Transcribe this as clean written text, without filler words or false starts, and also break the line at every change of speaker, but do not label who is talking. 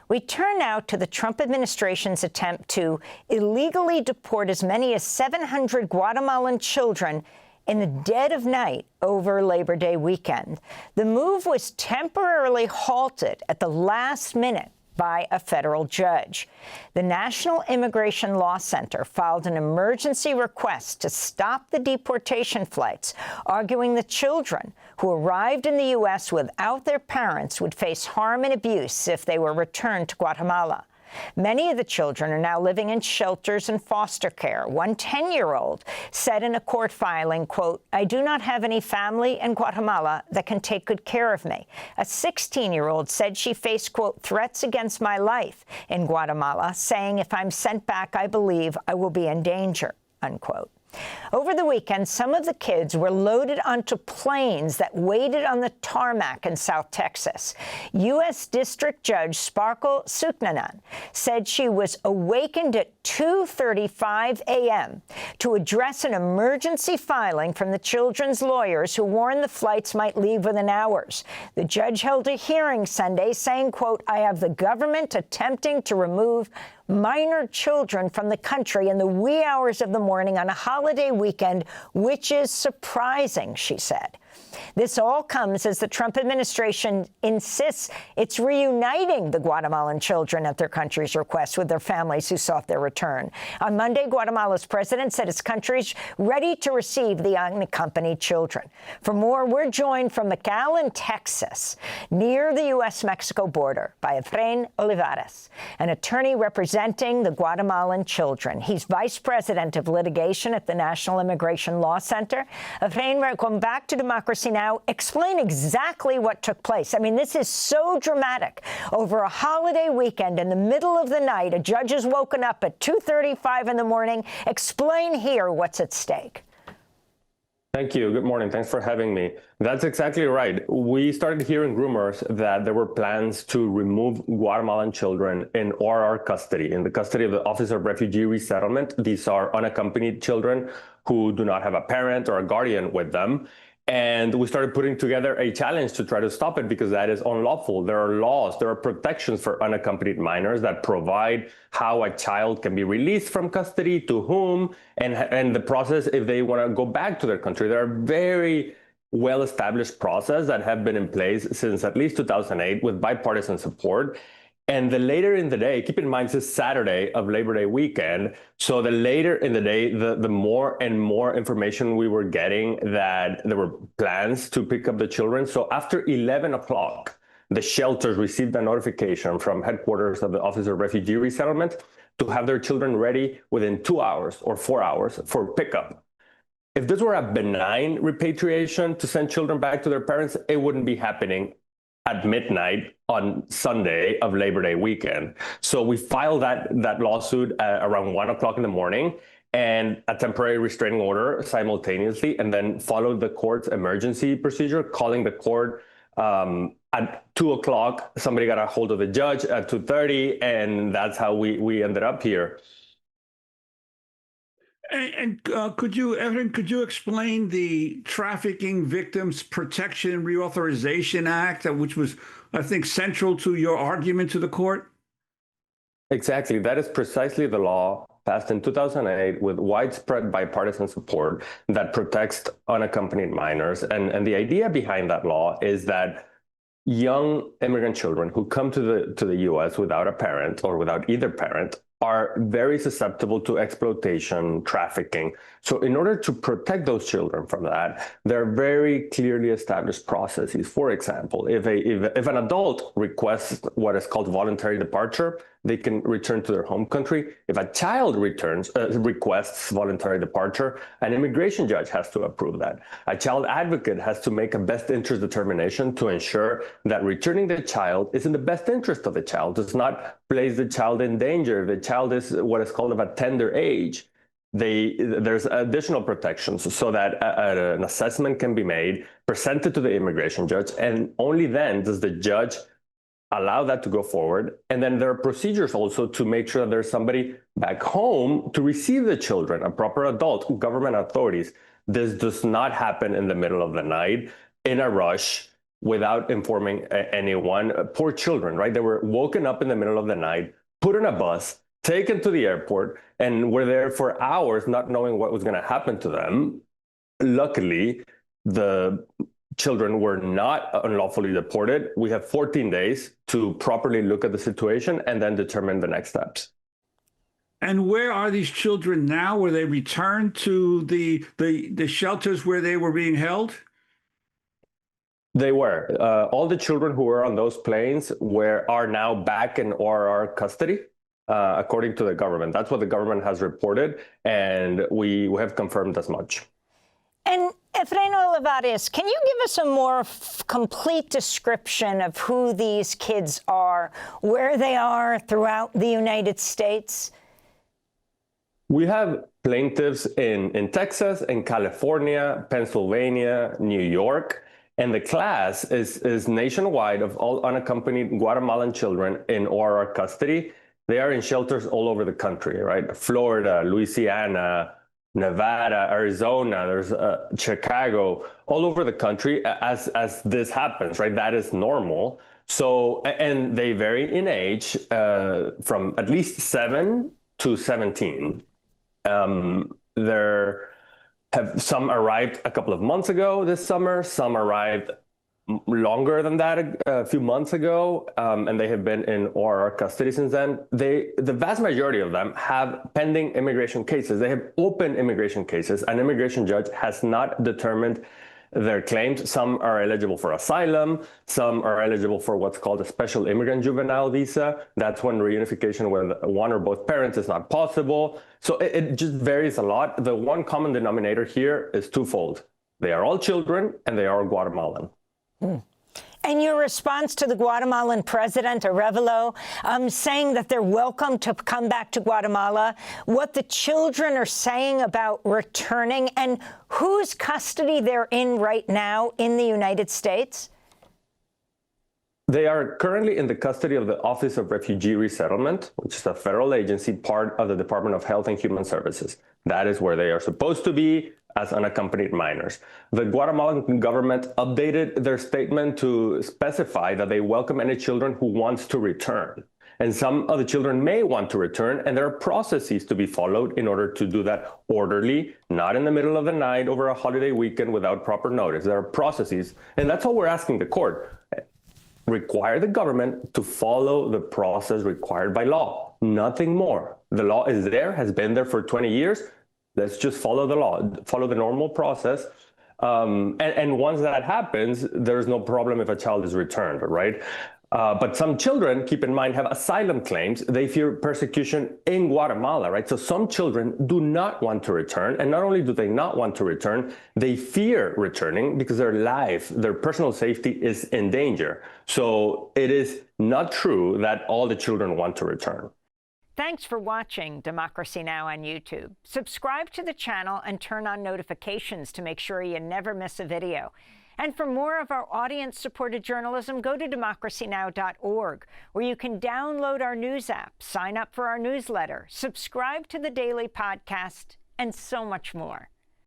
We turn now to the Trump administration's attempt to illegally deport as many as 700 Guatemalan children in the dead of night over Labor Day weekend. The move was temporarily halted at the last minute by a federal judge. The National Immigration Law Center filed an emergency request to stop the deportation flights, arguing the children who arrived in the U.S. without their parents would face harm and abuse if they were returned to Guatemala. Many of the children are now living in shelters and foster care. One 10-year-old said in a court filing, quote, "I do not have any family in Guatemala that can take good care of me." A 16-year-old said she faced, quote, "threats against my life in Guatemala," saying, "If I'm sent back, I believe I will be in danger," unquote. Over the weekend, some of the kids were loaded onto planes that waited on the tarmac in South Texas. U.S. District Judge Sparkle Suknanan said she was awakened at 2:35 a.m. to address an emergency filing from the children's lawyers who warned the flights might leave within hours. The judge held a hearing Sunday saying, quote, "I have the government attempting to remove minor children from the country in the wee hours of the morning on a holiday weekend, which is surprising," she said. This all comes as the Trump administration insists it's reuniting the Guatemalan children at their country's request with their families who sought their return. On Monday, Guatemala's president said his country's ready to receive the unaccompanied children. For more, we're joined from McAllen, Texas, near the U.S.-Mexico border, by Efrain Olivares, an attorney representing the Guatemalan children. He's vice president of litigation at the National Immigration Law Center. Efrain, welcome back to Democracy Now! Explain exactly what took place. I mean, this is so dramatic. Over a holiday weekend in the middle of the night, a judge is woken up at 2:35 in the morning. Explain here what's at stake.
Thank you. Good morning. Thanks for having me. That's exactly right. We started hearing rumors that there were plans to remove Guatemalan children in ORR custody, in the custody of the Office of Refugee Resettlement. These are unaccompanied children who do not have a parent or a guardian with them. And we started putting together a challenge to try to stop it because that is unlawful. There are laws, there are protections for unaccompanied minors that provide how a child can be released from custody, to whom, and the process if they want to go back to their country. There are very well-established processes that have been in place since at least 2008 with bipartisan support. And the later in the day, keep in mind, it's Saturday of Labor Day weekend. So the later in the day, the more and more information we were getting that there were plans to pick up the children. So after 11 o'clock, the shelters received a notification from headquarters of the Office of Refugee Resettlement to have their children ready within 2 hours or 4 hours for pickup. If this were a benign repatriation to send children back to their parents, it wouldn't be happening at midnight on Sunday of Labor Day weekend. So we filed that lawsuit around 1 o'clock in the morning, and a temporary restraining order simultaneously, and then followed the court's emergency procedure, calling the court at 2 o'clock. Somebody got a hold of the judge at 2:30, and that's how we ended up here.
And Evan, could you explain the Trafficking Victims Protection and Reauthorization Act, which was, I think, central to your argument to the court?
Exactly. That is precisely the law passed in 2008 with widespread bipartisan support that protects unaccompanied minors. And the idea behind that law is that young immigrant children who come to the U.S. without a parent or without either parent are very susceptible to exploitation, trafficking. So in order to protect those children from that, there are very clearly established processes. For example, if an adult requests what is called voluntary departure, they can return to their home country. If a child requests voluntary departure, an immigration judge has to approve that. A child advocate has to make a best interest determination to ensure that returning the child is in the best interest of the child, does not place the child in danger. If the child is what is called of a tender age, there's additional protections so that an assessment can be made, presented to the immigration judge, and only then does the judge allow that to go forward. And then there are procedures also to make sure that there's somebody back home to receive the children, a proper adult, government authorities. This does not happen in the middle of the night in a rush without informing anyone. Poor children, right? They were woken up in the middle of the night, put in a bus, taken to the airport, and were there for hours not knowing what was going to happen to them. Luckily, the children were not unlawfully deported. We have 14 days to properly look at the situation and then determine the next steps.
And where are these children now? Were they returned to the shelters where they were being held?
They were. All the children who were on those planes are now back in ORR custody, according to the government. That's what the government has reported, and we have confirmed as much.
And Efrain Olivares, can you give us a more complete description of who these kids are, where they are throughout the United States?
We have plaintiffs in Texas, in California, Pennsylvania, New York, and the class is nationwide of all unaccompanied Guatemalan children in ORR custody. They are in shelters all over the country, right? Florida, Louisiana, Nevada, Arizona, there's Chicago, all over the country as this happens, right? That is normal. So, and they vary in age from at least 7 to 17. There have some arrived a couple of months ago this summer, some arrived longer than that, a few months ago, and they have been in ORR custody since then. The vast majority of them have pending immigration cases. They have open immigration cases. An immigration judge has not determined their claims. Some are eligible for asylum. Some are eligible for what's called a special immigrant juvenile visa. That's when reunification with one or both parents is not possible. So it just varies a lot. The one common denominator here is twofold. They are all children and they are Guatemalan.
And your response to the Guatemalan president, Arevalo, saying that they're welcome to come back to Guatemala, what the children are saying about returning, and whose custody they're in right now in the United States?
They are currently in the custody of the Office of Refugee Resettlement, which is a federal agency, part of the Department of Health and Human Services. That is where they are supposed to be as unaccompanied minors. The Guatemalan government updated their statement to specify that they welcome any children who wants to return. And some of the children may want to return, and there are processes to be followed in order to do that orderly, not in the middle of the night over a holiday weekend without proper notice. There are processes, and that's what we're asking the court. Require the government to follow the process required by law, nothing more. The law is there, has been there for 20 years. Let's just follow the law, follow the normal process. And once that happens, there's no problem if a child is returned, right? But some children, keep in mind, have asylum claims. They fear persecution in Guatemala, right? So some children do not want to return. And not only do they not want to return, they fear returning because their life, their personal safety is in danger. So it is not true that all the children want to return.
Thanks for watching Democracy Now! On YouTube. Subscribe to the channel and turn on notifications to make sure you never miss a video. And for more of our audience-supported journalism, go to democracynow.org, where you can download our news app, sign up for our newsletter, subscribe to the daily podcast, and so much more.